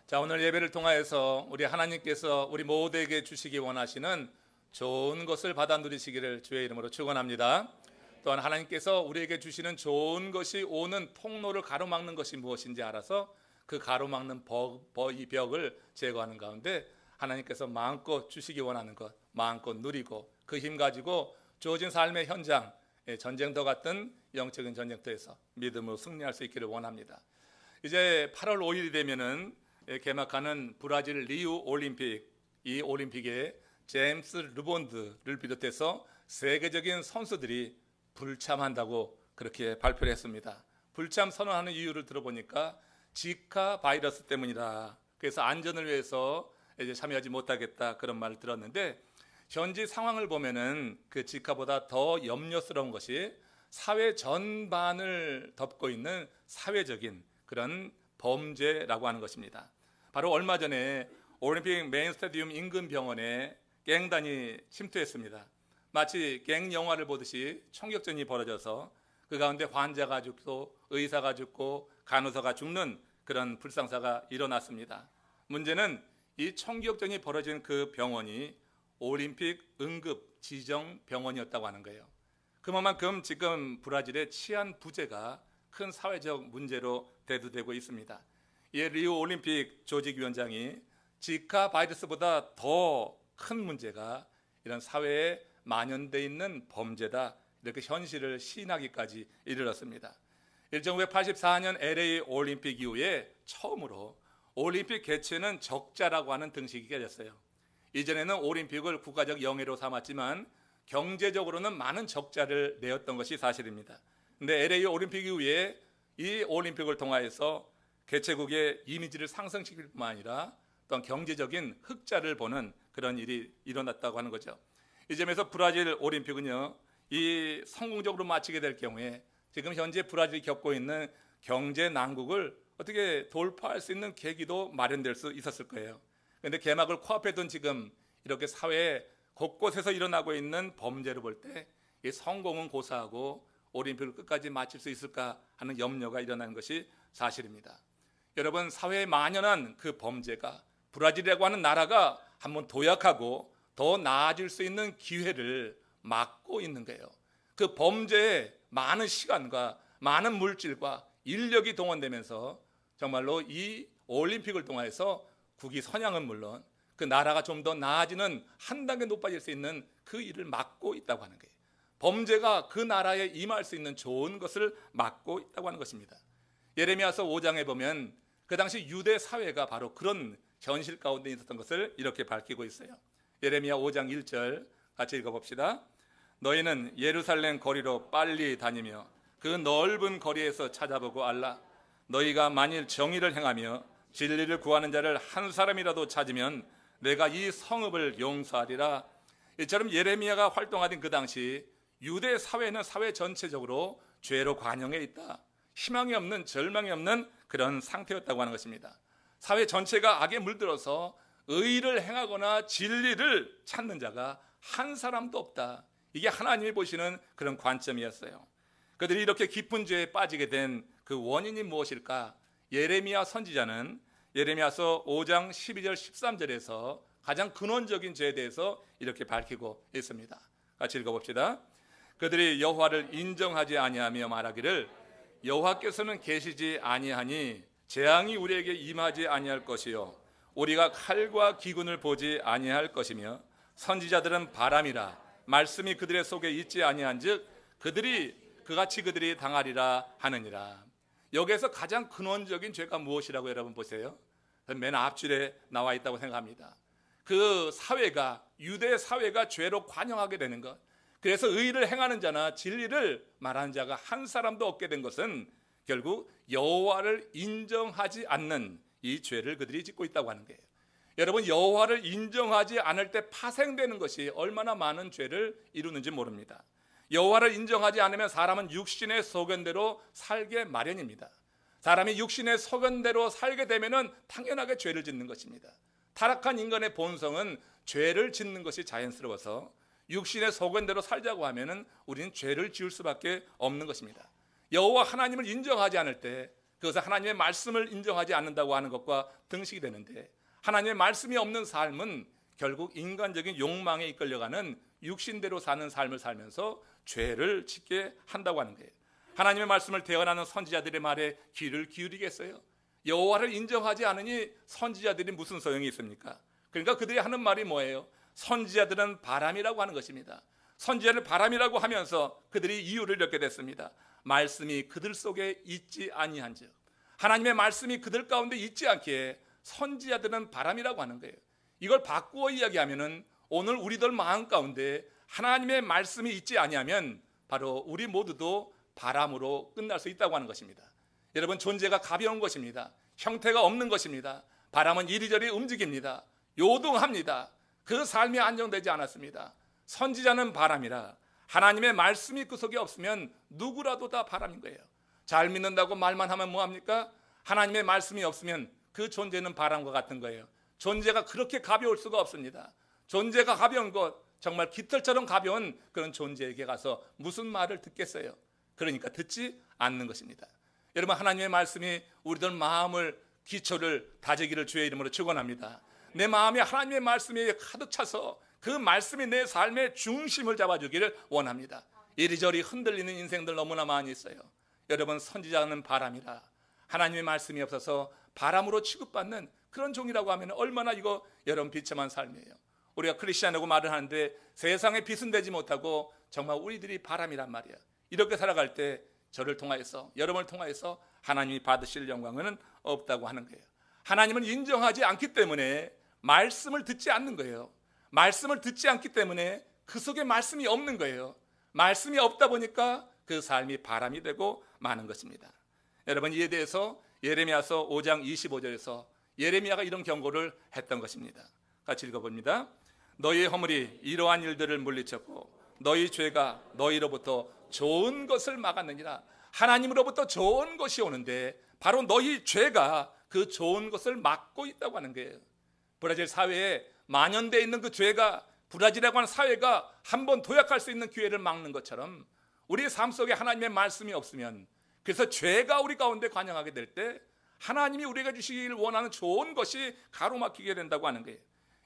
자, 오늘 예배를 통하여서 우리 하나님께서 우리 모두에게 주시기 원하시는 좋은 것을 받아 누리시기를 주의 이름으로 축원합니다. 또한 하나님께서 우리에게 주시는 좋은 것이 오는 통로를 가로막는 것이 무엇인지 알아서 그 가로막는 이 벽을 제거하는 가운데 하나님께서 마음껏 주시기 원하는 것 마음껏 누리고 그 힘 가지고 주어진 삶의 현장, 전쟁터 같은 영적인 전쟁터에서 믿음으로 승리할 수 있기를 원합니다. 이제 8월 5일이 되면은 개막하는 브라질 리우 올림픽, 이 올림픽에 제임스 르본드를 비롯해서 세계적인 선수들이 불참한다고 그렇게 발표를 했습니다. 불참 선언하는 이유를 들어보니까 지카 바이러스 때문이다. 그래서 안전을 위해서 이제 참여하지 못하겠다 그런 말을 들었는데, 현지 상황을 보면은 그 지카보다 더 염려스러운 것이 사회 전반을 덮고 있는 사회적인 그런 범죄라고 하는 것입니다. 바로 얼마 전에 올림픽 메인 스타디움 인근 병원에 갱단이 침투했습니다. 마치 갱 영화를 보듯이 총격전이 벌어져서 그 가운데 환자가 죽고 의사가 죽고 간호사가 죽는 그런 불상사가 일어났습니다. 문제는 이 총격전이 벌어진 그 병원이 올림픽 응급 지정 병원이었다고 하는 거예요. 그만큼 지금 브라질의 치안 부재가 큰 사회적 문제로 대두되고 있습니다. 이 리우 올림픽 조직위원장이 지카 바이러스보다 더 큰 문제가 이런 사회에 만연되어 있는 범죄다, 이렇게 현실을 시인하기까지 이르렀습니다. 1984년 LA 올림픽 이후에 처음으로 올림픽 개최는 적자라고 하는 등식이 깨졌어요. 이전에는 올림픽을 국가적 영예로 삼았지만 경제적으로는 많은 적자를 내었던 것이 사실입니다. 그런데 LA 올림픽 이후에 이 올림픽을 통하여서 개최국의 이미지를 상승시킬 뿐만 아니라 또한 경제적인 흑자를 보는 그런 일이 일어났다고 하는 거죠. 이 점에서 브라질 올림픽은요, 이 성공적으로 마치게 될 경우에 지금 현재 브라질이 겪고 있는 경제 난국을 어떻게 돌파할 수 있는 계기도 마련될 수 있었을 거예요. 그런데 개막을 코앞에 둔 지금 이렇게 사회 곳곳에서 일어나고 있는 범죄를 볼 때 이 성공은 고사하고 올림픽을 끝까지 마칠 수 있을까 하는 염려가 일어나는 것이 사실입니다. 여러분, 사회에 만연한 그 범죄가 브라질이라고 하는 나라가 한번 도약하고 더 나아질 수 있는 기회를 막고 있는 거예요. 그 범죄에 많은 시간과 많은 물질과 인력이 동원되면서 정말로 이 올림픽을 통해서 국위 선양은 물론 그 나라가 좀 더 나아지는 한 단계 높아질 수 있는 그 일을 막고 있다고 하는 거예요. 범죄가 그 나라에 임할 수 있는 좋은 것을 막고 있다고 하는 것입니다. 예레미야서 5장에 보면 그 당시 유대 사회가 바로 그런 현실 가운데 있었던 것을 이렇게 밝히고 있어요. 예레미야 5장 1절 같이 읽어봅시다. 너희는 예루살렘 거리로 빨리 다니며 그 넓은 거리에서 찾아보고 알라. 너희가 만일 정의를 행하며 진리를 구하는 자를 한 사람이라도 찾으면 내가 이 성읍을 용서하리라. 이처럼 예레미야가 활동하던 그 당시 유대 사회는 사회 전체적으로 죄로 관영해 있다, 희망이 없는, 절망이 없는 그런 상태였다고 하는 것입니다. 사회 전체가 악에 물들어서 의를 행하거나 진리를 찾는 자가 한 사람도 없다. 이게 하나님이 보시는 그런 관점이었어요. 그들이 이렇게 깊은 죄에 빠지게 된 그 원인이 무엇일까? 예레미야 선지자는 예레미야서 5장 12절 13절에서 가장 근원적인 죄에 대해서 이렇게 밝히고 있습니다. 같이 읽어봅시다. 그들이 여호와를 인정하지 아니하며 말하기를 여호와께서는 계시지 아니하니 재앙이 우리에게 임하지 아니할 것이요 우리가 칼과 기근을 보지 아니할 것이며 선지자들은 바람이라 말씀이 그들의 속에 있지 아니한즉 그같이 그들이 당하리라 하느니라. 여기에서 가장 근원적인 죄가 무엇이라고 여러분 보세요. 맨 앞줄에 나와 있다고 생각합니다. 그 사회가, 유대 사회가 죄로 관영하게 되는 것, 그래서 의를 행하는 자나 진리를 말하는 자가 한 사람도 없게 된 것은 결국 여호와를 인정하지 않는 이 죄를 그들이 짓고 있다고 하는 거예요. 여러분, 여호와를 인정하지 않을 때 파생되는 것이 얼마나 많은 죄를 이루는지 모릅니다. 여호와를 인정하지 않으면 사람은 육신의 소견대로 살게 마련입니다. 사람이 육신의 소견대로 살게 되면은 당연하게 죄를 짓는 것입니다. 타락한 인간의 본성은 죄를 짓는 것이 자연스러워서 육신의 소견대로 살자고 하면은 우리는 죄를 지을 수밖에 없는 것입니다. 여호와 하나님을 인정하지 않을 때 그것은 하나님의 말씀을 인정하지 않는다고 하는 것과 등식이 되는데, 하나님의 말씀이 없는 삶은 결국 인간적인 욕망에 이끌려가는 육신대로 사는 삶을 살면서 죄를 짓게 한다고 하는 거예요. 하나님의 말씀을 대언하는 선지자들의 말에 귀를 기울이겠어요? 여호와를 인정하지 않으니 선지자들이 무슨 소용이 있습니까? 그러니까 그들이 하는 말이 뭐예요? 선지자들은 바람이라고 하는 것입니다. 선지자를 바람이라고 하면서 그들이 이유를 얻게 됐습니다. 말씀이 그들 속에 있지 아니한즉, 하나님의 말씀이 그들 가운데 있지 않기에 선지자들은 바람이라고 하는 거예요. 이걸 바꾸어 이야기하면은 오늘 우리들 마음 가운데 하나님의 말씀이 있지 아니하면 바로 우리 모두도 바람으로 끝날 수 있다고 하는 것입니다. 여러분, 존재가 가벼운 것입니다. 형태가 없는 것입니다. 바람은 이리저리 움직입니다. 요동합니다. 그 삶이 안정되지 않았습니다. 선지자는 바람이라 하나님의 말씀이 그 속에 없으면 누구라도 다 바람인 거예요. 잘 믿는다고 말만 하면 뭐합니까? 하나님의 말씀이 없으면 그 존재는 바람과 같은 거예요. 존재가 그렇게 가벼울 수가 없습니다. 존재가 가벼운 것, 정말 깃털처럼 가벼운 그런 존재에게 가서 무슨 말을 듣겠어요? 그러니까 듣지 않는 것입니다. 여러분, 하나님의 말씀이 우리들 마음을, 기초를 다지기를 주의 이름으로 축원합니다. 내 마음이 하나님의 말씀에 가득 차서 그 말씀이 내 삶의 중심을 잡아주기를 원합니다. 이리저리 흔들리는 인생들 너무나 많이 있어요. 여러분, 선지자는 바람이라 하나님의 말씀이 없어서 바람으로 취급받는 그런 종이라고 하면 얼마나 이거 여러분 비참한 삶이에요. 우리가 크리스찬이라고 말을 하는데 세상에 빛은 되지 못하고 정말 우리들이 바람이란 말이야. 이렇게 살아갈 때 저를 통하여서, 여러분을 통하여서 하나님이 받으실 영광은 없다고 하는 거예요. 하나님을 인정하지 않기 때문에 말씀을 듣지 않는 거예요. 말씀을 듣지 않기 때문에 그 속에 말씀이 없는 거예요. 말씀이 없다 보니까 그 삶이 바람이 되고 마는 것입니다. 여러분, 이에 대해서 예레미야서 5장 25절에서 예레미야가 이런 경고를 했던 것입니다. 같이 읽어봅니다. 너희의 허물이 이러한 일들을 물리쳤고 너희 죄가 너희로부터 좋은 것을 막았느니라. 하나님으로부터 좋은 것이 오는데 바로 너희 죄가 그 좋은 것을 막고 있다고 하는 거예요. 브라질 사회에 만연되어 있는 그 죄가, 브라질이라고 하는 사회가 한번 도약할 수 있는 기회를 막는 것처럼 우리의 삶 속에 하나님의 말씀이 없으면, 그래서 죄가 우리 가운데 관영하게 될 때 하나님이 우리에게 주시기를 원하는 좋은 것이 가로막히게 된다고 하는 거예요.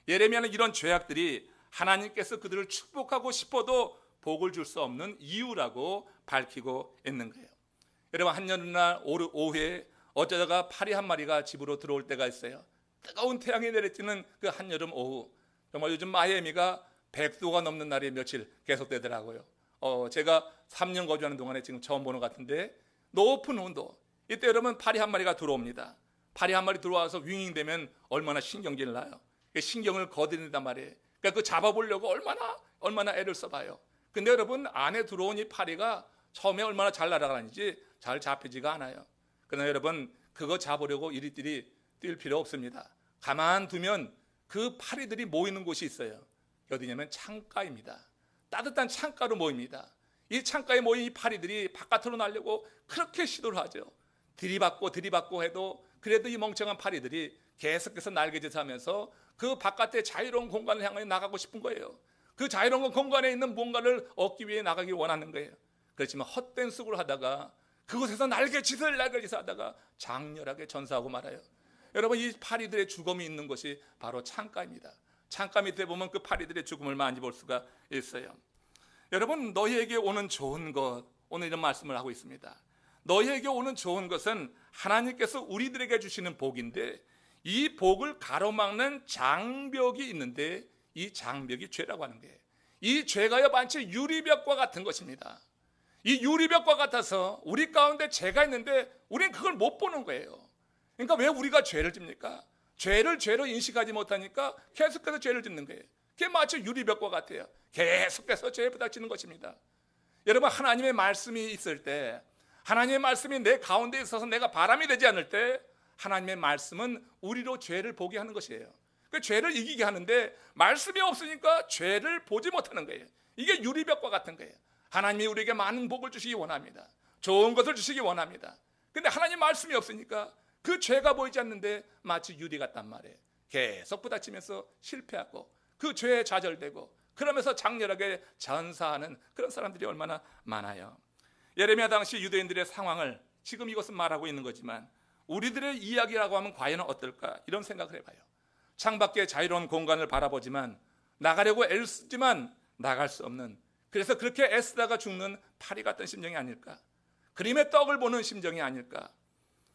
예레미야는 이런 죄악들이 하나님께서 그들을 축복하고 싶어도 복을 줄 수 없는 이유라고 밝히고 있는 거예요. 여러분, 한여름날 오후에 어쩌다가 파리 한 마리가 집으로 들어올 때가 있어요. 뜨거운 태양이 내리쬐는 그 한여름 오후, 정말 요즘 마이애미가 100도가 넘는 날이 며칠 계속되더라고요. 제가 3년 거주하는 동안에 지금 처음 보는 것 같은데 높은 온도, 이때 여러분 파리 한 마리가 들어옵니다. 파리 한 마리 들어와서 윙윙되면 얼마나 신경질을 나요. 신경을 거드린단 말이에요. 그러니까 그 잡아보려고 얼마나 애를 써봐요. 근데 여러분, 안에 들어온 이 파리가 처음에 얼마나 잘 날아가는지 잘 잡히지가 않아요. 그러나 여러분, 그거 잡으려고 이리저리 뛸 필요 없습니다. 가만두면 그 파리들이 모이는 곳이 있어요. 어디냐면 창가입니다. 따뜻한 창가로 모입니다. 이 창가에 모인 이 파리들이 바깥으로 나려고 그렇게 시도를 하죠. 들이받고 해도 그래도 이 멍청한 파리들이 계속해서 날개짓을 하면서 그 바깥의 자유로운 공간을 향해 나가고 싶은 거예요. 그 자유로운 공간에 있는 뭔가를 얻기 위해 나가기 원하는 거예요. 그렇지만 헛된 수고를 하다가 그곳에서 날개짓을 하다가 장렬하게 전사하고 말아요. 여러분, 이 파리들의 죽음이 있는 곳이 바로 창가입니다. 창가 밑에 보면 그 파리들의 죽음을 많이 볼 수가 있어요. 여러분, 너희에게 오는 좋은 것, 오늘 이런 말씀을 하고 있습니다. 너희에게 오는 좋은 것은 하나님께서 우리들에게 주시는 복인데 이 복을 가로막는 장벽이 있는데 이 장벽이 죄라고 하는 거예요. 이 죄가요 마치 유리벽과 같은 것입니다. 이 유리벽과 같아서 우리 가운데 죄가 있는데 우리는 그걸 못 보는 거예요. 그러니까 왜 우리가 죄를 짓니까? 죄를 죄로 인식하지 못하니까 계속해서 죄를 짓는 거예요. 그게 마치 유리벽과 같아요. 계속해서 죄에 부닥치는 것입니다. 여러분, 하나님의 말씀이 있을 때, 하나님의 말씀이 내 가운데 있어서 내가 바람이 되지 않을 때 하나님의 말씀은 우리로 죄를 보게 하는 것이에요. 그 죄를 이기게 하는데 말씀이 없으니까 죄를 보지 못하는 거예요. 이게 유리벽과 같은 거예요. 하나님이 우리에게 많은 복을 주시기 원합니다. 좋은 것을 주시기 원합니다. 근데 하나님 말씀이 없으니까 그 죄가 보이지 않는데 마치 유리 같단 말이에요. 계속 부닥치면서 실패하고 그 죄에 좌절되고 그러면서 장렬하게 전사하는 그런 사람들이 얼마나 많아요. 예레미야 당시 유대인들의 상황을 지금 이것은 말하고 있는 거지만 우리들의 이야기라고 하면 과연 어떨까? 이런 생각을 해봐요. 창밖의 자유로운 공간을 바라보지만 나가려고 애쓰지만 나갈 수 없는, 그래서 그렇게 애쓰다가 죽는 파리 같은 심정이 아닐까? 그림의 떡을 보는 심정이 아닐까?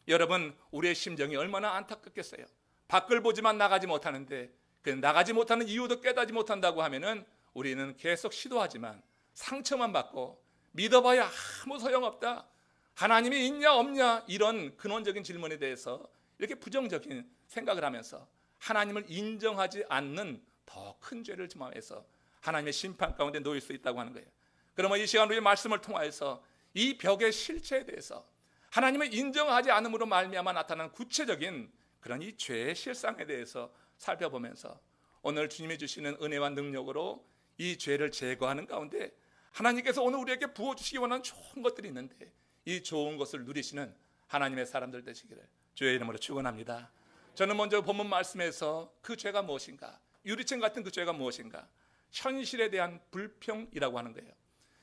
여러분, 우리의 심정이 얼마나 안타깝겠어요. 밖을 보지만 나가지 못하는데 그 나가지 못하는 이유도 깨닫지 못한다고 하면은 우리는 계속 시도하지만 상처만 받고 믿어봐야 아무 소용없다, 하나님이 있냐 없냐, 이런 근원적인 질문에 대해서 이렇게 부정적인 생각을 하면서 하나님을 인정하지 않는 더 큰 죄를 범해서 하나님의 심판 가운데 놓일 수 있다고 하는 거예요. 그러면 이 시간 우리의 말씀을 통하여서 이 벽의 실체에 대해서 하나님을 인정하지 않음으로 말미암아 나타나는 구체적인 그런 이 죄의 실상에 대해서 살펴보면서 오늘 주님이 주시는 은혜와 능력으로 이 죄를 제거하는 가운데 하나님께서 오늘 우리에게 부어주시기 원하는 좋은 것들이 있는데 이 좋은 것을 누리시는 하나님의 사람들 되시기를 주의 이름으로 축원합니다. 저는 먼저 본문 말씀에서 그 죄가 무엇인가, 유리창 같은 그 죄가 무엇인가, 현실에 대한 불평이라고 하는 거예요.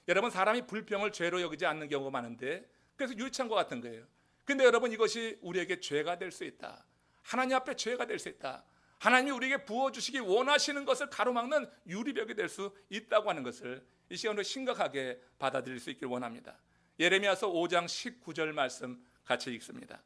여러분, 사람이 불평을 죄로 여기지 않는 경우가 많은데 그래서 유리창과 같은 거예요. 근데 여러분, 이것이 우리에게 죄가 될 수 있다, 하나님 앞에 죄가 될 수 있다, 하나님이 우리에게 부어주시기 원하시는 것을 가로막는 유리벽이 될 수 있다고 하는 것을 이 시간으로 심각하게 받아들일 수 있길 원합니다. 예레미야서 5장 19절 말씀 같이 읽습니다.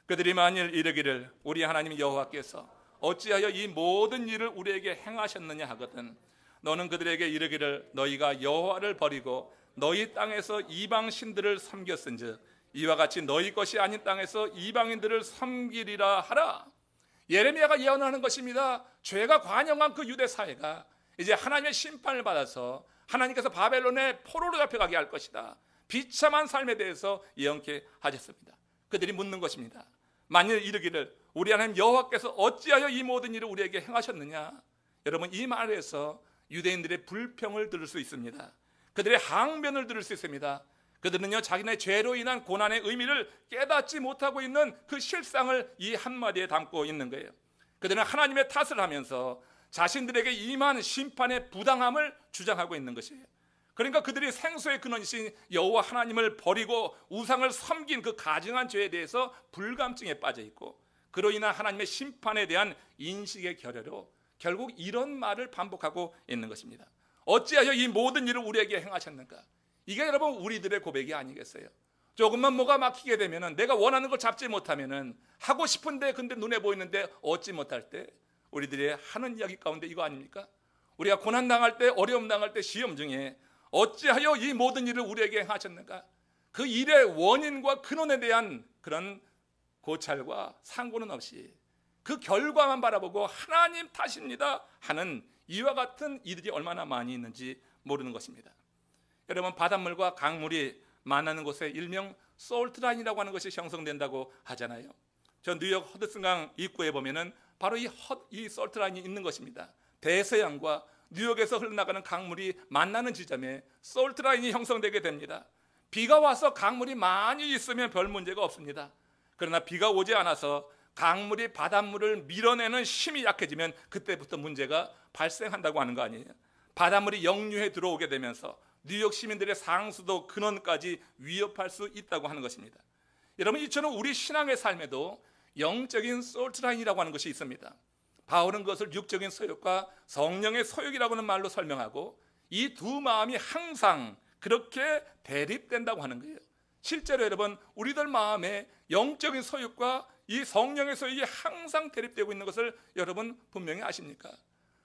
그들이 만일 이르기를 우리 하나님 여호와께서 어찌하여 이 모든 일을 우리에게 행하셨느냐 하거든 너는 그들에게 이르기를 너희가 여호와를 버리고 너희 땅에서 이방 신들을 섬겼은즉 이와 같이 너희 것이 아닌 땅에서 이방인들을 섬기리라 하라. 예레미야가 예언하는 것입니다. 죄가 관영한 그 유대 사회가 이제 하나님의 심판을 받아서 하나님께서 바벨론의 포로로 잡혀가게 할 것이다, 비참한 삶에 대해서 예언케 하셨습니다. 그들이 묻는 것입니다. 만일 이르기를 우리 하나님 여호와께서 어찌하여 이 모든 일을 우리에게 행하셨느냐. 여러분, 이 말에서 유대인들의 불평을 들을 수 있습니다. 그들의 항변을 들을 수 있습니다. 그들은요, 자기네 죄로 인한 고난의 의미를 깨닫지 못하고 있는 그 실상을 이 한마디에 담고 있는 거예요. 그들은 하나님의 탓을 하면서 자신들에게 임한 심판의 부당함을 주장하고 있는 것이에요. 그러니까 그들이 생수의 근원이신 여호와 하나님을 버리고 우상을 섬긴 그 가증한 죄에 대해서 불감증에 빠져 있고, 그로 인한 하나님의 심판에 대한 인식의 결여로 결국 이런 말을 반복하고 있는 것입니다. 어찌하여 이 모든 일을 우리에게 행하셨는가. 이게 여러분 우리들의 고백이 아니겠어요? 조금만 뭐가 막히게 되면은, 내가 원하는 걸 잡지 못하면은, 하고 싶은데 근데 눈에 보이는데 얻지 못할 때 우리들의 하는 이야기 가운데 이거 아닙니까? 우리가 고난 당할 때, 어려움 당할 때, 시험 중에 어찌하여 이 모든 일을 우리에게 행하셨는가, 그 일의 원인과 근원에 대한 그런 고찰과 상고는 없이 그 결과만 바라보고 하나님 탓입니다 하는 이와 같은 이들이 얼마나 많이 있는지 모르는 것입니다. 여러분, 바닷물과 강물이 만나는 곳에 일명 솔트라인이라고 하는 것이 형성된다고 하잖아요. 저 뉴욕 허드슨강 입구에 보면은 바로 이 솔트라인이 있는 것입니다. 대서양과 뉴욕에서 흘러나가는 강물이 만나는 지점에 솔트라인이 형성되게 됩니다. 비가 와서 강물이 많이 있으면 별 문제가 없습니다. 그러나 비가 오지 않아서 강물이 바닷물을 밀어내는 힘이 약해지면 그때부터 문제가 발생한다고 하는 거 아니에요. 바닷물이 역류해 들어오게 되면서 뉴욕 시민들의 상수도 근원까지 위협할 수 있다고 하는 것입니다. 여러분, 이처럼 우리 신앙의 삶에도 영적인 솔트라인이라고 하는 것이 있습니다. 바울은 그것을 육적인 소욕과 성령의 소욕이라고 하는 말로 설명하고, 이 두 마음이 항상 그렇게 대립된다고 하는 거예요. 실제로 여러분, 우리들 마음에 영적인 소욕과 이 성령의 소욕이 항상 대립되고 있는 것을 여러분 분명히 아십니까?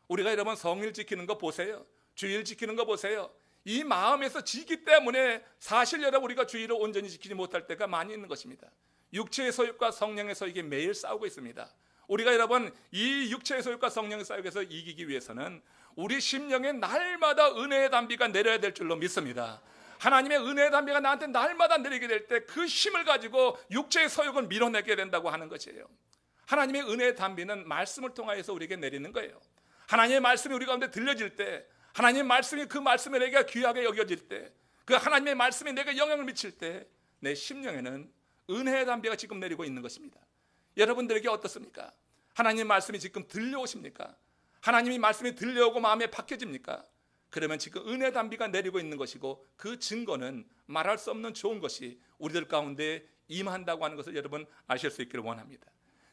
우리가 여러분 성일 지키는 거 보세요. 주일 지키는 거 보세요. 이 마음에서 지기 때문에 사실 여러분 우리가 주일을 온전히 지키지 못할 때가 많이 있는 것입니다. 육체의 소욕과 성령의 소욕이 매일 싸우고 있습니다. 우리가 여러분 이 육체의 소욕과 성령의 싸움에서 이기기 위해서는 우리 심령에 날마다 은혜의 담비가 내려야 될 줄로 믿습니다. 하나님의 은혜의 담비가 나한테 날마다 내리게 될 때 그 힘을 가지고 육체의 소욕을 밀어내게 된다고 하는 것이에요. 하나님의 은혜의 담비는 말씀을 통하여서 우리에게 내리는 거예요. 하나님의 말씀이 우리 가운데 들려질 때, 하나님의 말씀이 그 말씀에 내가 귀하게 여겨질 때, 그 하나님의 말씀이 내게 영향을 미칠 때 내 심령에는 은혜의 담비가 지금 내리고 있는 것입니다. 여러분들에게 어떻습니까? 하나님의 말씀이 지금 들려오십니까? 하나님의 말씀이 들려오고 마음에 박혀집니까? 그러면 지금 은혜 담비가 내리고 있는 것이고, 그 증거는 말할 수 없는 좋은 것이 우리들 가운데 임한다고 하는 것을 여러분 아실 수 있기를 원합니다.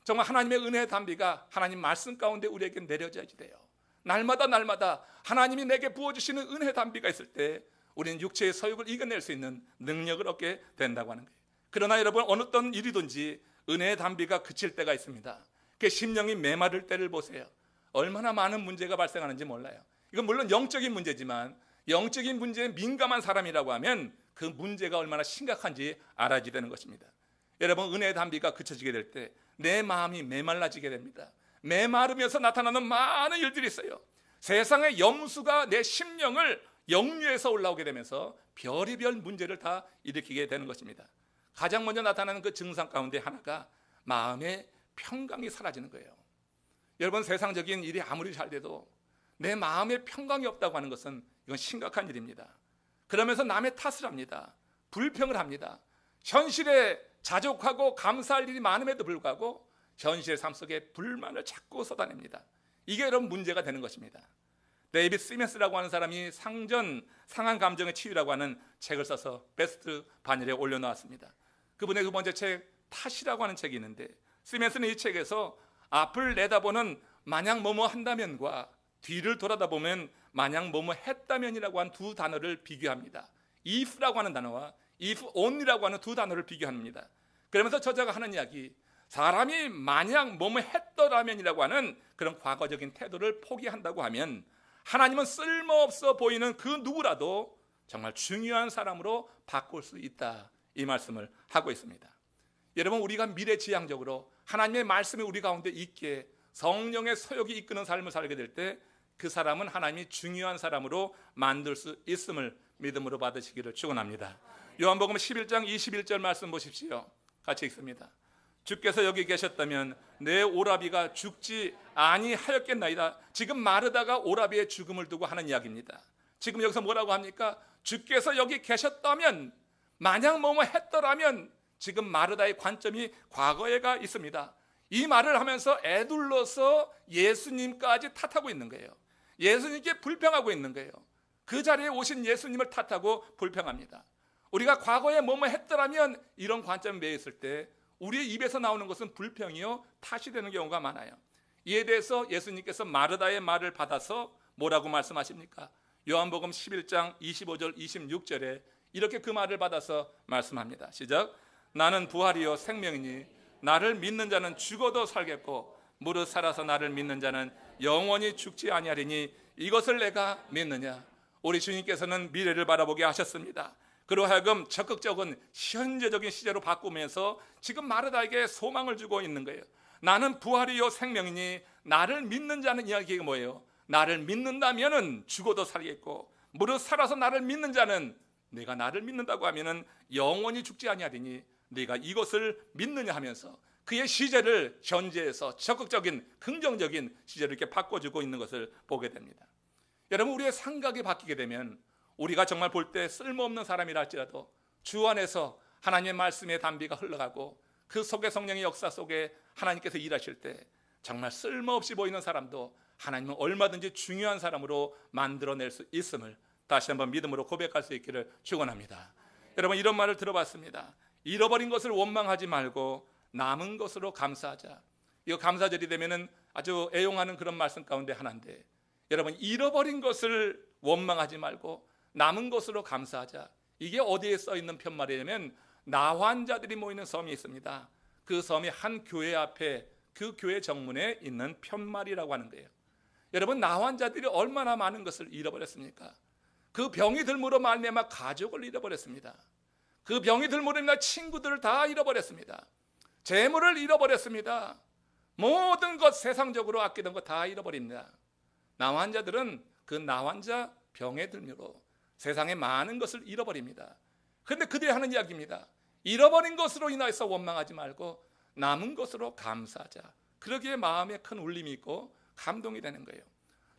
정말 하나님의 은혜의 담비가 하나님 말씀 가운데 우리에게 내려져야지 돼요. 날마다 하나님이 내게 부어주시는 은혜 담비가 있을 때 우리는 육체의 서육을 이겨낼 수 있는 능력을 얻게 된다고 하는 거예요. 그러나 여러분, 어느 어떤 일이든지 은혜의 담비가 그칠 때가 있습니다. 그 심령이 메마를 때를 보세요. 얼마나 많은 문제가 발생하는지 몰라요. 이건 물론 영적인 문제지만 영적인 문제에 민감한 사람이라고 하면 그 문제가 얼마나 심각한지 알아야 되는 것입니다. 여러분, 은혜의 담비가 그쳐지게 될 때 내 마음이 메말라지게 됩니다. 메마르면서 나타나는 많은 일들이 있어요. 세상의 염수가 내 심령을 역류해서 올라오게 되면서 별의별 문제를 다 일으키게 되는 것입니다. 가장 먼저 나타나는 그 증상 가운데 하나가 마음의 평강이 사라지는 거예요. 여러분, 세상적인 일이 아무리 잘 돼도 내 마음에 평강이 없다고 하는 것은 이건 심각한 일입니다. 그러면서 남의 탓을 합니다. 불평을 합니다. 현실에 자족하고 감사할 일이 많음에도 불구하고 현실의 삶 속에 불만을 자꾸 쏟아냅니다. 이게 여러분 문제가 되는 것입니다. 데이비드 시멘스라고 하는 사람이 상한 감정의 치유라고 하는 책을 써서 베스트 반열에 올려놓았습니다. 그분의 두 번째 책 탓이라고 하는 책이 있는데, 시멘스는 이 책에서 앞을 내다보는 마냥 뭐뭐 한다면과 뒤를 돌아다보면 마냥 뭐뭐 했다면이라고 한 두 단어를 비교합니다. if라고 하는 단어와 if only라고 하는 두 단어를 비교합니다. 그러면서 저자가 하는 이야기, 사람이 마냥 뭐뭐 했더라면이라고 하는 그런 과거적인 태도를 포기한다고 하면 하나님은 쓸모없어 보이는 그 누구라도 정말 중요한 사람으로 바꿀 수 있다, 이 말씀을 하고 있습니다. 여러분, 우리가 미래지향적으로 하나님의 말씀이 우리 가운데 있게 성령의 소욕이 이끄는 삶을 살게 될 때 그 사람은 하나님이 중요한 사람으로 만들 수 있음을 믿음으로 받으시기를 축원합니다. 요한복음 11장 21절 말씀 보십시오. 같이 읽습니다. 주께서 여기 계셨다면 내 오라비가 죽지 아니하였겠나이다. 지금 마르다가 오라비의 죽음을 두고 하는 이야기입니다. 지금 여기서 뭐라고 합니까? 주께서 여기 계셨다면, 만약 뭐뭐 했더라면, 지금 마르다의 관점이 과거에가 있습니다. 이 말을 하면서 애둘러서 예수님까지 탓하고 있는 거예요. 예수님께 불평하고 있는 거예요. 그 자리에 오신 예수님을 탓하고 불평합니다. 우리가 과거에 뭐뭐 했더라면 이런 관점에 매여 있을 때 우리의 입에서 나오는 것은 불평이요 탓이 되는 경우가 많아요. 이에 대해서 예수님께서 마르다의 말을 받아서 뭐라고 말씀하십니까? 요한복음 11장 25절 26절에 이렇게 그 말을 받아서 말씀합니다. 시작. 나는 부활이요 생명이니 나를 믿는 자는 죽어도 살겠고 무릇 살아서 나를 믿는 자는 영원히 죽지 아니하리니 이것을 내가 믿느냐. 우리 주님께서는 미래를 바라보게 하셨습니다. 그로 하여금 적극적인 현재적인 시제로 바꾸면서 지금 마르다에게 소망을 주고 있는 거예요. 나는 부활이요 생명이니 나를 믿는 자는, 이야기가 뭐예요? 나를 믿는다면은 죽어도 살겠고 무릇 살아서 나를 믿는 자는, 내가 나를 믿는다고 하면은 영원히 죽지 아니하리니 네가 이것을 믿느냐 하면서 그의 시제를 현재에서 적극적인 긍정적인 시제로 이렇게 바꿔주고 있는 것을 보게 됩니다. 여러분, 우리의 생각이 바뀌게 되면 우리가 정말 볼 때 쓸모없는 사람이라 할지라도 주 안에서 하나님의 말씀의 담비가 흘러가고 그 속에 성령의 역사 속에 하나님께서 일하실 때 정말 쓸모없이 보이는 사람도 하나님은 얼마든지 중요한 사람으로 만들어낼 수 있음을 다시 한번 믿음으로 고백할 수 있기를 축원합니다. 여러분, 이런 말을 들어봤습니다. 잃어버린 것을 원망하지 말고 남은 것으로 감사하자. 이거 감사절이 되면은 아주 애용하는 그런 말씀 가운데 하나인데, 여러분, 잃어버린 것을 원망하지 말고 남은 것으로 감사하자. 이게 어디에 써 있는 편말이냐면 나환자들이 모이는 섬이 있습니다. 그 섬이 한 교회 앞에, 그 교회 정문에 있는 편말이라고 하는 거예요. 여러분, 나환자들이 얼마나 많은 것을 잃어버렸습니까? 그 병이 들므로 말미암아 가족을 잃어버렸습니다. 그 병이 들므로 인해 친구들을 다 잃어버렸습니다. 재물을 잃어버렸습니다. 모든 것, 세상적으로 아끼던 것 다 잃어버립니다. 나환자들은 그 나환자 병에 들므로 세상에 많은 것을 잃어버립니다. 그런데 그들이 하는 이야기입니다. 잃어버린 것으로 인하여서 원망하지 말고 남은 것으로 감사하자. 그러기에 마음에 큰 울림이 있고 감동이 되는 거예요.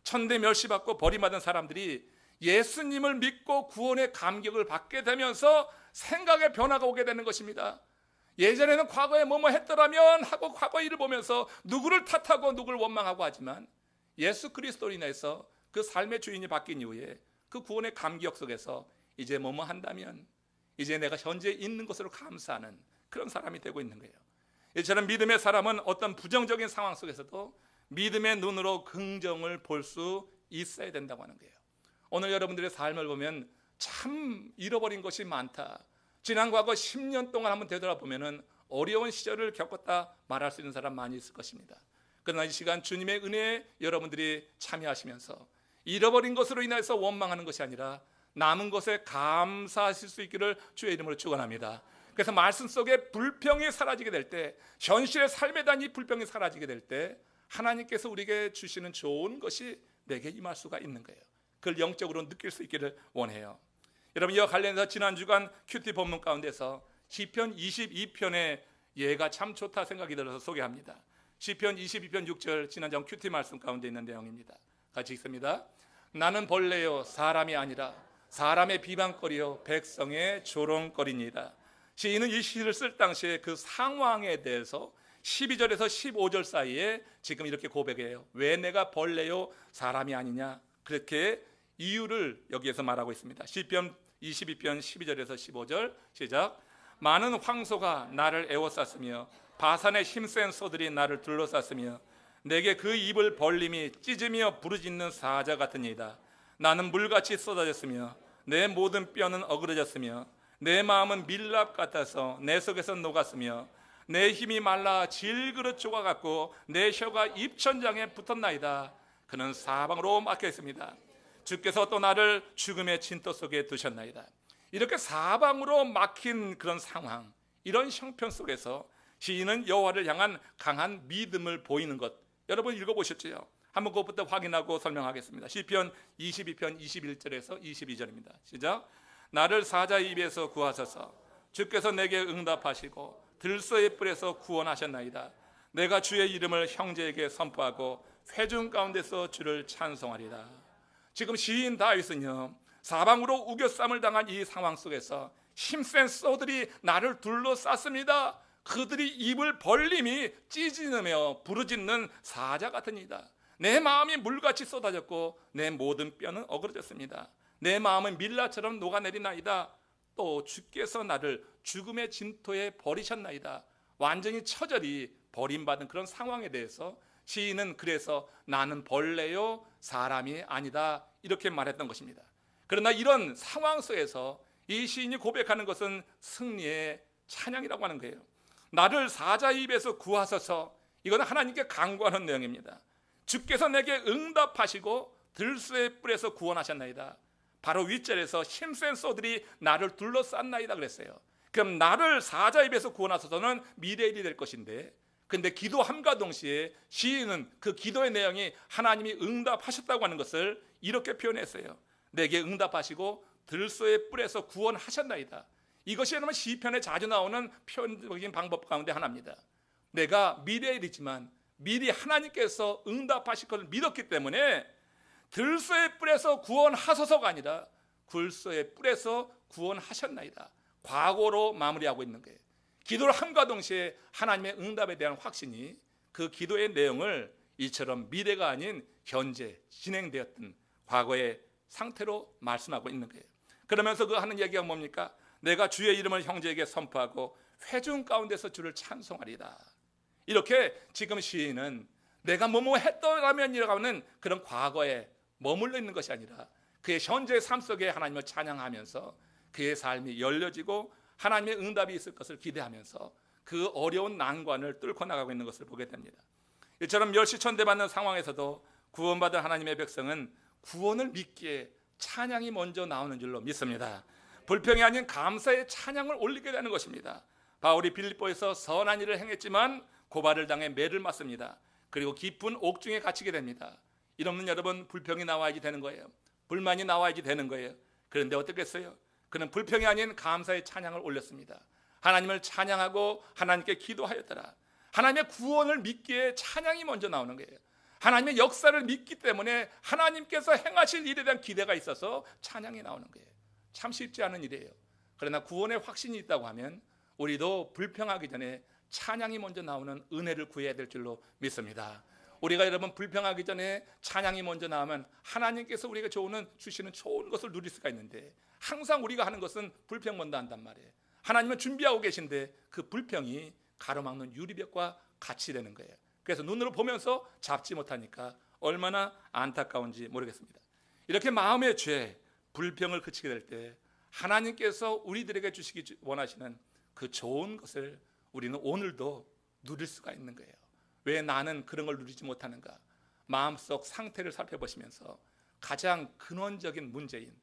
천대 멸시받고 버림받은 사람들이 예수님을 믿고 구원의 감격을 받게 되면서 생각의 변화가 오게 되는 것입니다. 예전에는 과거에 뭐뭐 했더라면 하고 과거 일을 보면서 누구를 탓하고 누구를 원망하고 하지만 예수 그리스도로 인해서 그 삶의 주인이 바뀐 이후에 그 구원의 감격 속에서 이제 뭐뭐 한다면, 이제 내가 현재 있는 것으로 감사하는 그런 사람이 되고 있는 거예요. 이처럼 믿음의 사람은 어떤 부정적인 상황 속에서도 믿음의 눈으로 긍정을 볼 수 있어야 된다고 하는 거예요. 오늘 여러분들의 삶을 보면 참 잃어버린 것이 많다. 지난 과거 10년 동안 한번 되돌아보면 어려운 시절을 겪었다 말할 수 있는 사람 많이 있을 것입니다. 그러나 이 시간 주님의 은혜에 여러분들이 참여하시면서 잃어버린 것으로 인해서 원망하는 것이 아니라 남은 것에 감사하실 수 있기를 주의 이름으로 축원합니다. 그래서 말씀 속에 불평이 사라지게 될 때, 현실의 삶에 대한 이 불평이 사라지게 될 때 하나님께서 우리에게 주시는 좋은 것이 내게 임할 수가 있는 거예요. 그걸 영적으로 느낄 수 있기를 원해요. 여러분, 이와 관련해서 지난 주간 큐티 본문 가운데서 시편 22편의 예가 참 좋다 생각이 들어서 소개합니다. 시편 22편 6절 지난주 큐티 말씀 가운데 있는 내용입니다. 같이 읽습니다. 나는 벌레요 사람이 아니라 사람의 비방거리요 백성의 조롱거리니이다. 시인은 이 시를 쓸 당시에 그 상황에 대해서 12절에서 15절 사이에 지금 이렇게 고백해요. 왜 내가 벌레요 사람이 아니냐, 그렇게 이유를 여기에서 말하고 있습니다. 시편 22편 12절에서 15절 시작. 많은 황소가 나를 에워쌌으며 바산의 힘센 소들이 나를 둘러쌌으며 내게 그 입을 벌림이 찢으며 부르짖는 사자 같으니이다. 나는 물같이 쏟아졌으며 내 모든 뼈는 어그러졌으며 내 마음은 밀랍 같아서 내 속에서 녹았으며 내 힘이 말라 질그릇 조각 같고 내 혀가 입천장에 붙었나이다. 그는 사방으로 막혀 있습니다. 주께서 또 나를 죽음의 진토 속에 두셨나이다. 이렇게 사방으로 막힌 그런 상황, 이런 형편 속에서 시인은 여호와를 향한 강한 믿음을 보이는 것, 여러분 읽어보셨죠? 한번 그것부터 확인하고 설명하겠습니다. 시편 22편 21절에서 22절입니다. 시작. 나를 사자의 입에서 구하소서. 주께서 내게 응답하시고 들소의 뿔에서 구원하셨나이다. 내가 주의 이름을 형제에게 선포하고 회중 가운데서 주를 찬송하리라. 지금 시인 다윗은요, 사방으로 우겨쌈을 당한 이 상황 속에서 힘센 소들이 나를 둘러쌌습니다. 그들이 입을 벌림이 찢으며 부르짖는 사자 같으니이다. 내 마음이 물같이 쏟아졌고 내 모든 뼈는 어그러졌습니다. 내 마음은 밀라처럼 녹아내리나이다. 또 주께서 나를 죽음의 진토에 버리셨나이다. 완전히 처절히 버림받은 그런 상황에 대해서 시인은 그래서 나는 벌레요 사람이 아니다 이렇게 말했던 것입니다. 그러나 이런 상황 속에서 이 시인이 고백하는 것은 승리의 찬양이라고 하는 거예요. 나를 사자의 입에서 구하소서. 이거는 하나님께 간구하는 내용입니다. 주께서 내게 응답하시고 들소의 뿔에서 구원하셨나이다. 바로 윗절에서 힘센 소들이 나를 둘러쌌나이다 그랬어요. 그럼 나를 사자의 입에서 구원하소서는 미래의 일이 될 것인데, 근데 기도함과 동시에 시인은 그 기도의 내용이 하나님이 응답하셨다고 하는 것을 이렇게 표현했어요. 내게 응답하시고 들소의 뿔에서 구원하셨나이다. 이것이 여러분 시편에 자주 나오는 표현적인 방법 가운데 하나입니다. 내가 미래의 일이지만 미리 하나님께서 응답하실 것을 믿었기 때문에 들소의 뿔에서 구원하소서가 아니라 굴소의 뿔에서 구원하셨나이다. 과거로 마무리하고 있는 거예요. 기도를 함과 동시에 하나님의 응답에 대한 확신이 그 기도의 내용을 이처럼 미래가 아닌 현재 진행되었던 과거의 상태로 말씀하고 있는 거예요. 그러면서 그 하는 얘기가 뭡니까? 내가 주의 이름을 형제에게 선포하고 회중 가운데서 주를 찬송하리다. 이렇게 지금 시인은 내가 뭐뭐 했더라면이라고 하는 그런 과거에 머물러 있는 것이 아니라 그의 현재 삶 속에 하나님을 찬양하면서 그의 삶이 열려지고 하나님의 응답이 있을 것을 기대하면서 그 어려운 난관을 뚫고 나가고 있는 것을 보게 됩니다. 이처럼 멸시천대받는 상황에서도 구원받은 하나님의 백성은 구원을 믿기에 찬양이 먼저 나오는 줄로 믿습니다. 불평이 아닌 감사의 찬양을 올리게 되는 것입니다. 바울이 빌립보에서 선한 일을 행했지만 고발을 당해 매를 맞습니다. 그리고 깊은 옥중에 갇히게 됩니다. 이러면 여러분 불평이 나와야지 되는 거예요. 불만이 나와야지 되는 거예요. 그런데 어떻게 했어요? 그는 불평이 아닌 감사의 찬양을 올렸습니다. 하나님을 찬양하고 하나님께 기도하였더라. 하나님의 구원을 믿기에 찬양이 먼저 나오는 거예요. 하나님의 역사를 믿기 때문에 하나님께서 행하실 일에 대한 기대가 있어서 찬양이 나오는 거예요. 참 쉽지 않은 일이에요. 그러나 구원의 확신이 있다고 하면 우리도 불평하기 전에 찬양이 먼저 나오는 은혜를 구해야 될 줄로 믿습니다. 우리가 여러분 불평하기 전에 찬양이 먼저 나오면 하나님께서 우리가 주시는 좋은 것을 누릴 수가 있는데, 항상 우리가 하는 것은 불평 먼저 한단 말이에요. 하나님은 준비하고 계신데 그 불평이 가로막는 유리벽과 같이 되는 거예요. 그래서 눈으로 보면서 잡지 못하니까 얼마나 안타까운지 모르겠습니다. 이렇게 마음의 죄, 불평을 그치게 될 때 하나님께서 우리들에게 주시기 원하시는 그 좋은 것을 우리는 오늘도 누릴 수가 있는 거예요. 왜 나는 그런 걸 누리지 못하는가? 마음속 상태를 살펴보시면서 가장 근원적인 문제인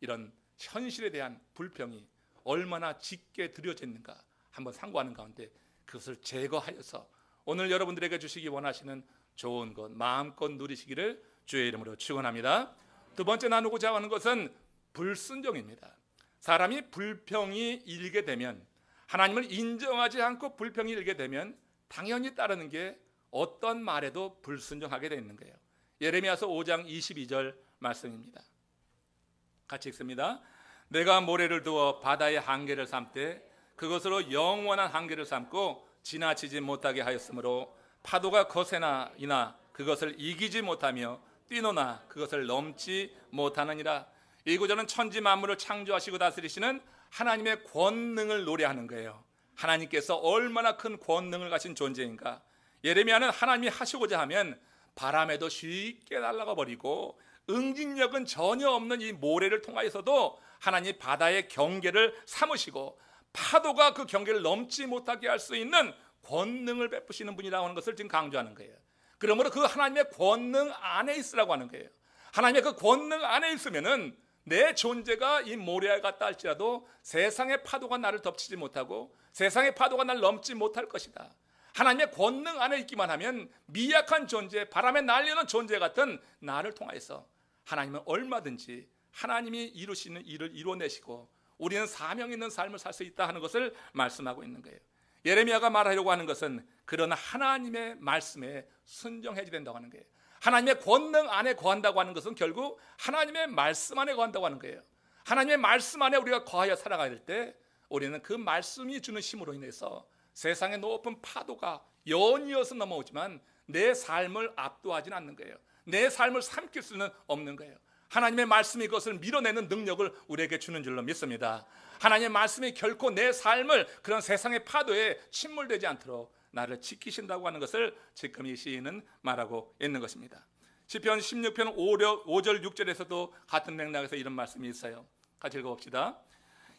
이런 현실에 대한 불평이 얼마나 짙게 들여져 있는가 한번 상고하는 가운데 그것을 제거하여서 오늘 여러분들에게 주시기 원하시는 좋은 것 마음껏 누리시기를 주의 이름으로 축원합니다. 두 번째 나누고자 하는 것은 불순종입니다. 사람이 불평이 일게 되면, 하나님을 인정하지 않고 불평이 일게 되면 당연히 따르는 게 어떤 말에도 불순종하게 되어 있는 거예요. 예레미야서 5장 22절 말씀입니다. 같이 읽습니다. 내가 모래를 두어 바다의 한계를 삼되 그것으로 영원한 한계를 삼고 지나치지 못하게 하였으므로 파도가 거세나 이나 그것을 이기지 못하며 뛰노나 그것을 넘지 못하느니라. 이 구절은 천지 만물을 창조하시고 다스리시는 하나님의 권능을 노래하는 거예요. 하나님께서 얼마나 큰 권능을 가진 존재인가. 예레미야는 하나님이 하시고자 하면 바람에도 쉽게 날아가 버리고 응징력은 전혀 없는 이 모래를 통하여서도 하나님 바다의 경계를 삼으시고 파도가 그 경계를 넘지 못하게 할 수 있는 권능을 베푸시는 분이라고 하는 것을 지금 강조하는 거예요. 그러므로 그 하나님의 권능 안에 있으라고 하는 거예요. 하나님의 그 권능 안에 있으면은 내 존재가 이 모래와 같다 할지라도 세상의 파도가 나를 덮치지 못하고 세상의 파도가 나를 넘지 못할 것이다. 하나님의 권능 안에 있기만 하면 미약한 존재, 바람에 날리는 존재 같은 나를 통하여서 하나님은 얼마든지 하나님이 이루시는 일을 이루어내시고 우리는 사명 있는 삶을 살 수 있다 하는 것을 말씀하고 있는 거예요. 예레미야가 말하려고 하는 것은 그런 하나님의 말씀에 순종해야 된다고 하는 거예요. 하나님의 권능 안에 거한다고 하는 것은 결국 하나님의 말씀 안에 거한다고 하는 거예요. 하나님의 말씀 안에 우리가 거하여 살아갈 때 우리는 그 말씀이 주는 힘으로 인해서 세상의 높은 파도가 연이어서 넘어오지만 내 삶을 압도하지는 않는 거예요. 내 삶을 삼킬 수는 없는 거예요. 하나님의 말씀이 그것을 밀어내는 능력을 우리에게 주는 줄로 믿습니다. 하나님의 말씀이 결코 내 삶을 그런 세상의 파도에 침몰되지 않도록 나를 지키신다고 하는 것을 지금 이 시인은 말하고 있는 것입니다. 시편 16편 5절 6절에서도 같은 맥락에서 이런 말씀이 있어요. 같이 읽어봅시다.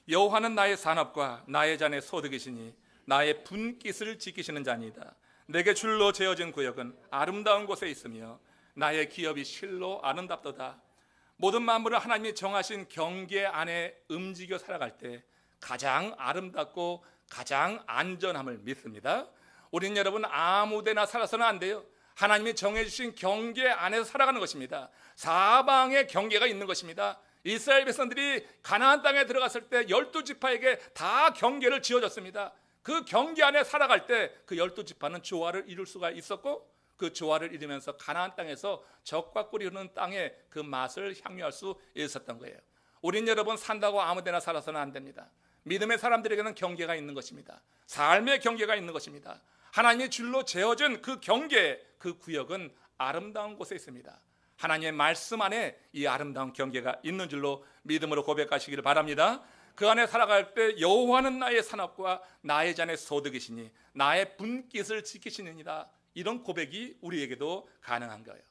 여호와는 나의 산업과 나의 잔의 소득이시니 나의 분깃을 지키시는 자니이다. 내게 줄로 재어진 구역은 아름다운 곳에 있으며 나의 기업이 실로 아름답도다. 모든 만물을 하나님이 정하신 경계 안에 움직여 살아갈 때 가장 아름답고 가장 안전함을 믿습니다. 우리는 여러분 아무데나 살아서는 안 돼요. 하나님이 정해주신 경계 안에서 살아가는 것입니다. 사방에 경계가 있는 것입니다. 이스라엘 백성들이 가나안 땅에 들어갔을 때 12지파에게 다 경계를 지어줬습니다. 그 경계 안에 살아갈 때 그 12지파는 조화를 이룰 수가 있었고 그 조화를 이루면서 가나안 땅에서 적과 꿀이 흐르는 땅의 그 맛을 향유할 수 있었던 거예요. 우린 여러분 산다고 아무데나 살아서는 안 됩니다. 믿음의 사람들에게는 경계가 있는 것입니다. 삶의 경계가 있는 것입니다. 하나님의 줄로 재어준 그 경계, 그 구역은 아름다운 곳에 있습니다. 하나님의 말씀 안에 이 아름다운 경계가 있는 줄로 믿음으로 고백하시기를 바랍니다. 그 안에 살아갈 때 여호와는 나의 산업과 나의 잔의 소득이시니 나의 분깃을 지키시느니라. 이런 고백이 우리에게도 가능한 거예요.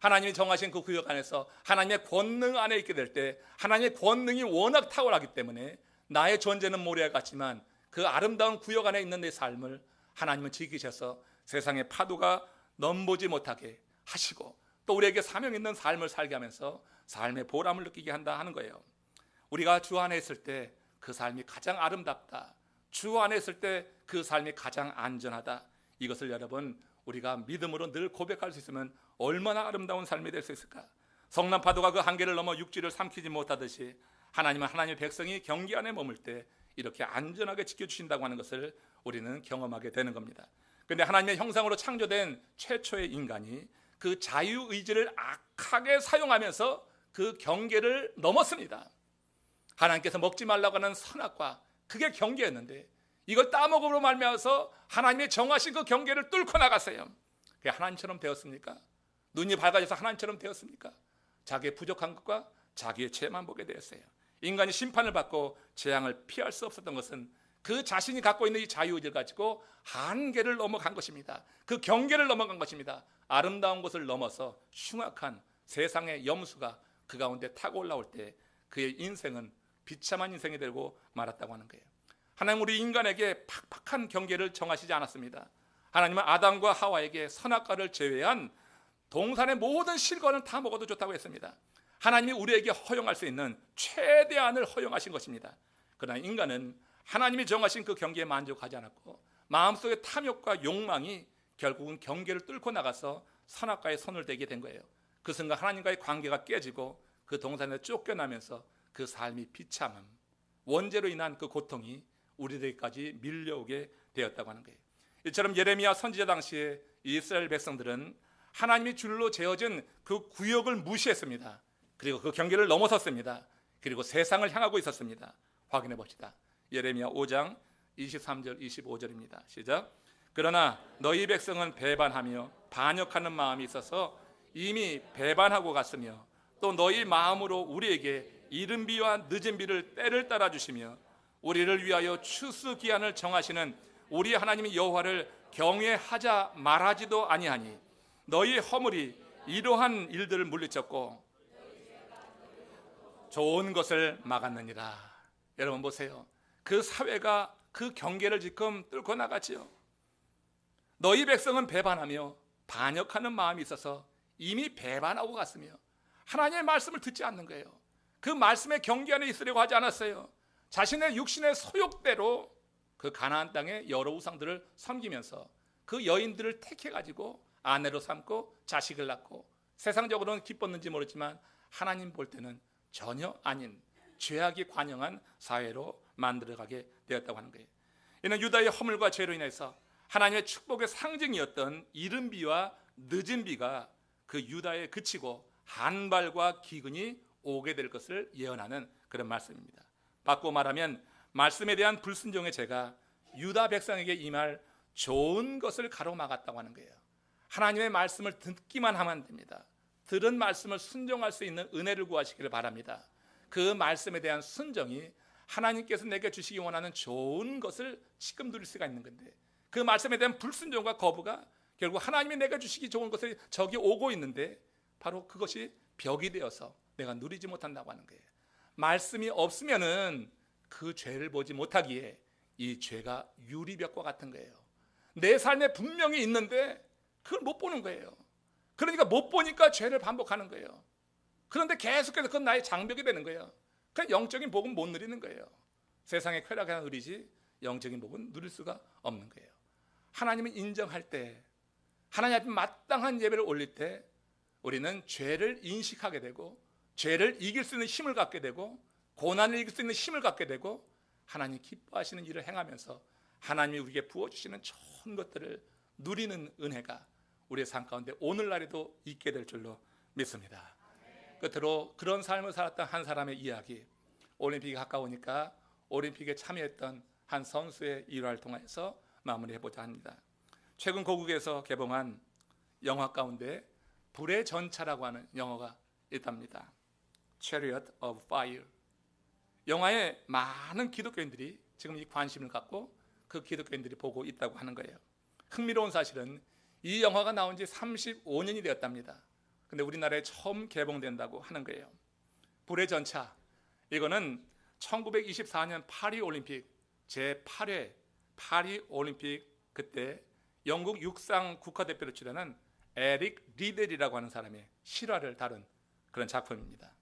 하나님이 정하신 그 구역 안에서 하나님의 권능 안에 있게 될 때 하나님의 권능이 워낙 탁월하기 때문에 나의 존재는 모래와 같지만 그 아름다운 구역 안에 있는 내 삶을 하나님은 지키셔서 세상의 파도가 넘보지 못하게 하시고 또 우리에게 사명 있는 삶을 살게 하면서 삶의 보람을 느끼게 한다 하는 거예요. 우리가 주 안에 있을 때 그 삶이 가장 아름답다. 주 안에 있을 때 그 삶이 가장 안전하다. 이것을 여러분 우리가 믿음으로 늘 고백할 수 있으면 얼마나 아름다운 삶이 될 수 있을까. 성난 파도가 그 한계를 넘어 육지를 삼키지 못하듯이 하나님은 하나님의 백성이 경계 안에 머물 때 이렇게 안전하게 지켜주신다고 하는 것을 우리는 경험하게 되는 겁니다. 그런데 하나님의 형상으로 창조된 최초의 인간이 그 자유의지를 악하게 사용하면서 그 경계를 넘었습니다. 하나님께서 먹지 말라고 하는 선악과 그게 경계였는데 이걸 따먹음으로 말미암아서 하나님이 정하신 그 경계를 뚫고 나갔어요. 그게 하나님처럼 되었습니까? 눈이 밝아져서 하나님처럼 되었습니까? 자기의 부족한 것과 자기의 죄만 보게 되었어요. 인간이 심판을 받고 재앙을 피할 수 없었던 것은 그 자신이 갖고 있는 이 자유의지를 가지고 한계를 넘어간 것입니다. 그 경계를 넘어간 것입니다. 아름다운 것을 넘어서 흉악한 세상의 염수가 그 가운데 타고 올라올 때 그의 인생은 비참한 인생이 되고 말았다고 하는 거예요. 하나님 우리 인간에게 팍팍한 경계를 정하시지 않았습니다. 하나님은 아담과 하와에게 선악과를 제외한 동산의 모든 실과는 다 먹어도 좋다고 했습니다. 하나님이 우리에게 허용할 수 있는 최대한을 허용하신 것입니다. 그러나 인간은 하나님이 정하신 그 경계에 만족하지 않았고 마음속의 탐욕과 욕망이 결국은 경계를 뚫고 나가서 선악과에 손을 대게 된 거예요. 그 순간 하나님과의 관계가 깨지고 그 동산에 쫓겨나면서 그 삶이 비참함, 원죄로 인한 그 고통이 우리들까지 밀려오게 되었다고 하는 거예요. 이처럼 예레미야 선지자 당시에 이스라엘 백성들은 하나님이 줄로 재어진 그 구역을 무시했습니다. 그리고 그 경계를 넘어섰습니다. 그리고 세상을 향하고 있었습니다. 확인해 봅시다. 예레미야 5장 23절 25절입니다. 시작. 그러나 너희 백성은 배반하며 반역하는 마음이 있어서 이미 배반하고 갔으며 또 너희 마음으로 우리에게 이른 비와 늦은 비를 때를 따라 주시며 우리를 위하여 추수 기한을 정하시는 우리 하나님 여호와를 경외하자 말하지도 아니하니 너희 허물이 이러한 일들을 물리쳤고 좋은 것을 막았느니라. 여러분 보세요. 그 사회가 그 경계를 지금 뚫고 나갔지요. 너희 백성은 배반하며 반역하는 마음이 있어서 이미 배반하고 갔으며 하나님의 말씀을 듣지 않는 거예요. 그 말씀의 경계 안에 있으려고 하지 않았어요. 자신의 육신의 소욕대로 그 가나안 땅의 여러 우상들을 섬기면서 그 여인들을 택해가지고 아내로 삼고 자식을 낳고 세상적으로는 기뻤는지 모르지만 하나님 볼 때는 전혀 아닌 죄악이 관영한 사회로 만들어가게 되었다고 하는 거예요. 이는 유다의 허물과 죄로 인해서 하나님의 축복의 상징이었던 이른 비와 늦은 비가 그 유다에 그치고 한발과 기근이 오게 될 것을 예언하는 그런 말씀입니다. 바꾸어 말하면 말씀에 대한 불순종의 죄가 유다 백성에게 임할 좋은 것을 가로막았다고 하는 거예요. 하나님의 말씀을 듣기만 하면 됩니다. 들은 말씀을 순종할 수 있는 은혜를 구하시기를 바랍니다. 그 말씀에 대한 순종이 하나님께서 내게 주시기 원하는 좋은 것을 지금 누릴 수가 있는 건데 그 말씀에 대한 불순종과 거부가 결국 하나님이 내가 주시기 좋은 것을 저기 오고 있는데 바로 그것이 벽이 되어서 내가 누리지 못한다고 하는 거예요. 말씀이 없으면은 그 죄를 보지 못하기에 이 죄가 유리벽과 같은 거예요. 내 삶에 분명히 있는데 그걸 못 보는 거예요. 그러니까 못 보니까 죄를 반복하는 거예요. 그런데 계속해서 그건 나의 장벽이 되는 거예요. 그러니까 영적인 복은 못 누리는 거예요. 세상의 쾌락을 누리지 영적인 복은 누릴 수가 없는 거예요. 하나님을 인정할 때 하나님 앞에 마땅한 예배를 올릴 때 우리는 죄를 인식하게 되고 죄를 이길 수 있는 힘을 갖게 되고 고난을 이길 수 있는 힘을 갖게 되고 하나님 기뻐하시는 일을 행하면서 하나님이 우리에게 부어주시는 좋은 것들을 누리는 은혜가 우리의 삶 가운데 오늘날에도 있게 될 줄로 믿습니다. 끝으로 그런 삶을 살았던 한 사람의 이야기, 올림픽이 가까우니까 올림픽에 참여했던 한 선수의 일화를 통해서 마무리해보자 합니다. 최근 고국에서 개봉한 영화 가운데 불의 전차라고 하는 영화가 있답니다. Chariot of Fire. 영화에 많은 기독교인들이 지금 이 관심을 갖고 그 기독교인들이 보고 있다고 하는 거예요. 흥미로운 사실은 이 영화가 나온 지 35년이 되었답니다. 근데 우리나라에 처음 개봉된다고 하는 거예요. 불의 전차. 이거는 1924년 파리 올림픽 제8회 파리 올림픽 그때 영국 육상 국가대표로 출연한 에릭 리델이라고 하는 사람의 실화를 다룬 그런 작품입니다.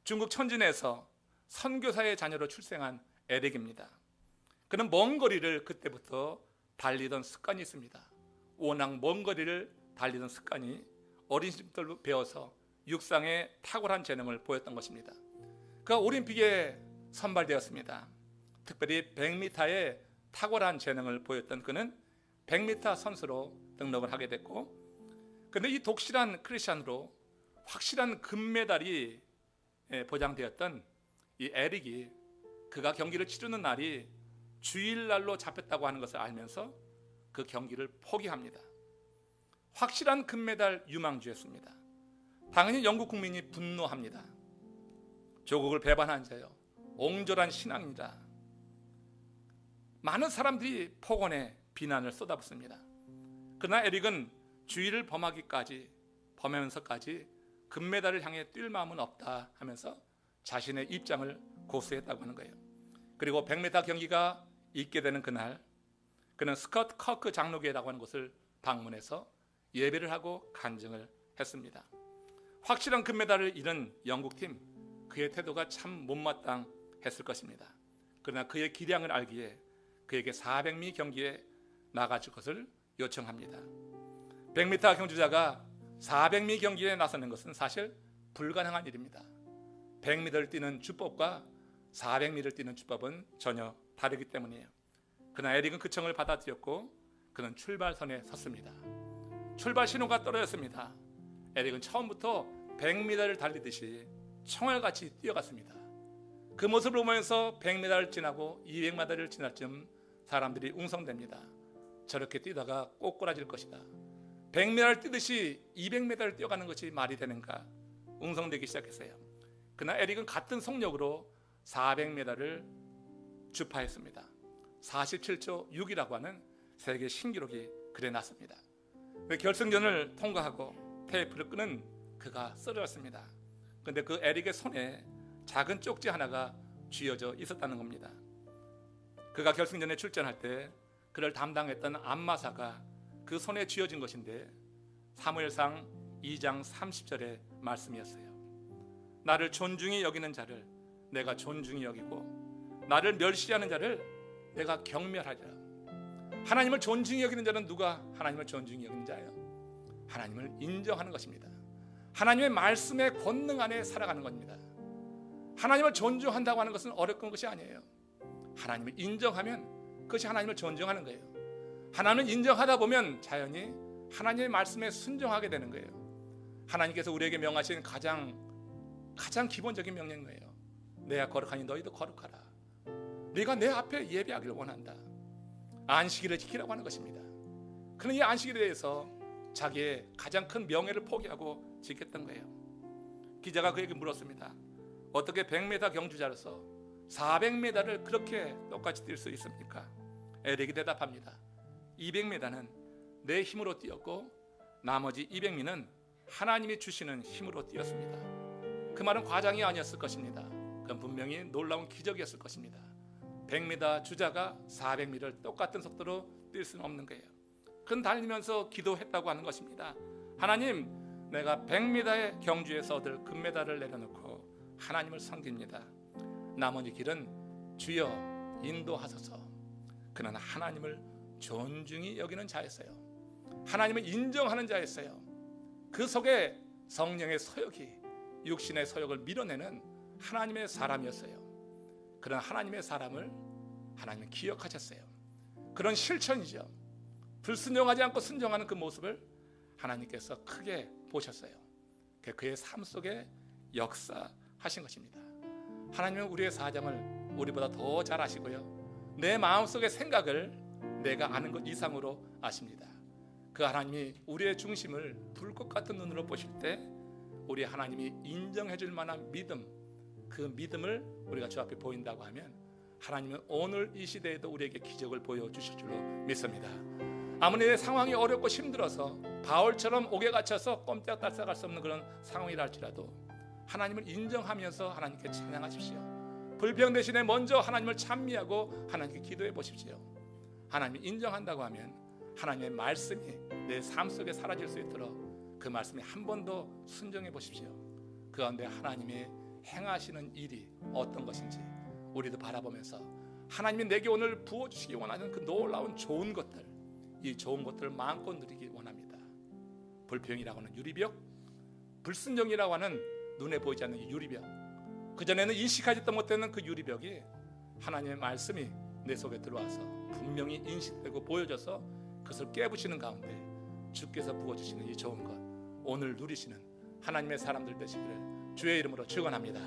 중국 천진에서 선교사의 자녀로 출생한 에릭입니다. 그는 먼 거리를 그때부터 달리던 습관이 있습니다. 워낙 먼 거리를 달리던 습관이 어린 시절부터 배워서 육상에 탁월한 재능을 보였던 것입니다. 그가 올림픽에 선발되었습니다. 특별히 100m에 탁월한 재능을 보였던 그는 100m 선수로 등록을 하게 됐고, 그런데 이 독실한 크리스찬으로 확실한 금메달이 보장되었던 이 에릭이 그가 경기를 치르는 날이 주일날로 잡혔다고 하는 것을 알면서 그 경기를 포기합니다. 확실한 금메달 유망주였습니다. 당연히 영국 국민이 분노합니다. 조국을 배반한 자요, 옹졸한 신앙이다. 많은 사람들이 폭언에 비난을 쏟아붓습니다. 그러나 에릭은 주의를 범하면서까지 금메달을 향해 뛸 마음은 없다 하면서 자신의 입장을 고수했다고 하는 거예요. 그리고 100m 경기가 있게 되는 그날, 그는 스커트 커크 장로교회라고 하는 곳을 방문해서 예배를 하고 간증을 했습니다. 확실한 금메달을 잃은 영국팀, 그의 태도가 참 못마땅했을 것입니다. 그러나 그의 기량을 알기에 그에게 400미 경기에 나가줄 것을 요청합니다. 100m 경주자가 400미 경기에 나서는 것은 사실 불가능한 일입니다. 100m를 뛰는 주법과 400m를 뛰는 주법은 전혀 다르기 때문이에요. 그러나 에릭은 그 청을 받아들였고 그는 출발선에 섰습니다. 출발 신호가 떨어졌습니다. 에릭은 처음부터 100m를 달리듯이 청알같이 뛰어갔습니다. 그 모습을 보면서 100m를 지나고 200m를 지날 쯤 사람들이 웅성댑니다. 저렇게 뛰다가 꼬꾸라질 것이다. 100m를 뛰듯이 200m를 뛰어가는 것이 말이 되는가 웅성대기 시작했어요. 그러나 에릭은 같은 속력으로 400m를 주파했습니다. 47초 6이라고 하는 세계 신기록이 그래 났습니다. 결승전을 통과하고 테이프를 끄는 그가 쓰러졌습니다. 그런데 그 에릭의 손에 작은 쪽지 하나가 쥐어져 있었다는 겁니다. 그가 결승전에 출전할 때 그를 담당했던 안마사가 그 손에 쥐어진 것인데 사무엘상 2장 30절의 말씀이었어요. 나를 존중히 여기는 자를 내가 존중히 여기고 나를 멸시하는 자를 내가 경멸하리라. 하나님을 존중히 여기는 자는 누가 하나님을 존중히 여기는 자예요? 하나님을 인정하는 것입니다. 하나님의 말씀의 권능 안에 살아가는 겁니다. 하나님을 존중한다고 하는 것은 어려운 것이 아니에요. 하나님을 인정하면 그것이 하나님을 존중하는 거예요. 하나님을 인정하다 보면 자연히 하나님의 말씀에 순종하게 되는 거예요. 하나님께서 우리에게 명하신 가장 기본적인 명령이에요. 내가 거룩하니 너희도 거룩하라. 네가 내 앞에 예배하기를 원한다. 안식일을 지키라고 하는 것입니다. 그는 이 안식일에 대해서 자기의 가장 큰 명예를 포기하고 지켰던 거예요. 기자가 그에게 물었습니다. 어떻게 100m 경주자로서 400m를 그렇게 똑같이 뛸 수 있습니까? 에릭이 대답합니다. 200m는 내 힘으로 뛰었고 나머지 200미는 하나님이 주시는 힘으로 뛰었습니다. 그 말은 과장이 아니었을 것입니다. 그건 분명히 놀라운 기적이었을 것입니다. 100m 주자가 400m를 똑같은 속도로 뛸 수는 없는 거예요. 그는 달리면서 기도했다고 하는 것입니다. 하나님, 내가 100m의 경주에서 얻을 금메달을 내려놓고 하나님을 섬깁니다. 나머지 길은 주여 인도하소서. 그는 하나님을 존중히 여기는 자였어요. 하나님을 인정하는 자였어요. 그 속에 성령의 서역이 육신의 서역을 밀어내는 하나님의 사람이었어요. 그런 하나님의 사람을 하나님은 기억하셨어요. 그런 실천이죠. 불순종하지 않고 순종하는 그 모습을 하나님께서 크게 보셨어요. 그의 삶 속에 역사하신 것입니다. 하나님은 우리의 사정을 우리보다 더 잘 아시고요, 내 마음속의 생각을 내가 아는 것 이상으로 아십니다. 그 하나님이 우리의 중심을 불꽃 같은 눈으로 보실 때 우리 하나님이 인정해 줄 만한 믿음, 그 믿음을 우리가 주 앞에 보인다고 하면 하나님은 오늘 이 시대에도 우리에게 기적을 보여주실 줄로 믿습니다. 아무리 내 상황이 어렵고 힘들어서 바울처럼 옥에 갇혀서 꼼짝달싹할 수 없는 그런 상황이라 할지라도 하나님을 인정하면서 하나님께 찬양하십시오. 불평 대신에 먼저 하나님을 찬미하고 하나님께 기도해 보십시오. 하나님을 인정한다고 하면 하나님의 말씀이 내 삶 속에 사라질 수 있도록 그 말씀에 한 번 더 순종해 보십시오. 그 가운데 하나님의 행하시는 일이 어떤 것인지 우리도 바라보면서 하나님이 내게 오늘 부어주시기 원하는 그 놀라운 좋은 것들, 이 좋은 것들을 마음껏 누리기 원합니다. 불평이라고 하는 유리벽, 불순종이라고 하는 눈에 보이지 않는 이 유리벽, 그전에는 인식하지도 못했는 그 유리벽이 하나님의 말씀이 내 속에 들어와서 분명히 인식되고 보여져서 그것을 깨부시는 가운데 주께서 부어주시는 이 좋은 것, 오늘 누리시는 하나님의 사람들 되시기를 주의 이름으로 축원합니다.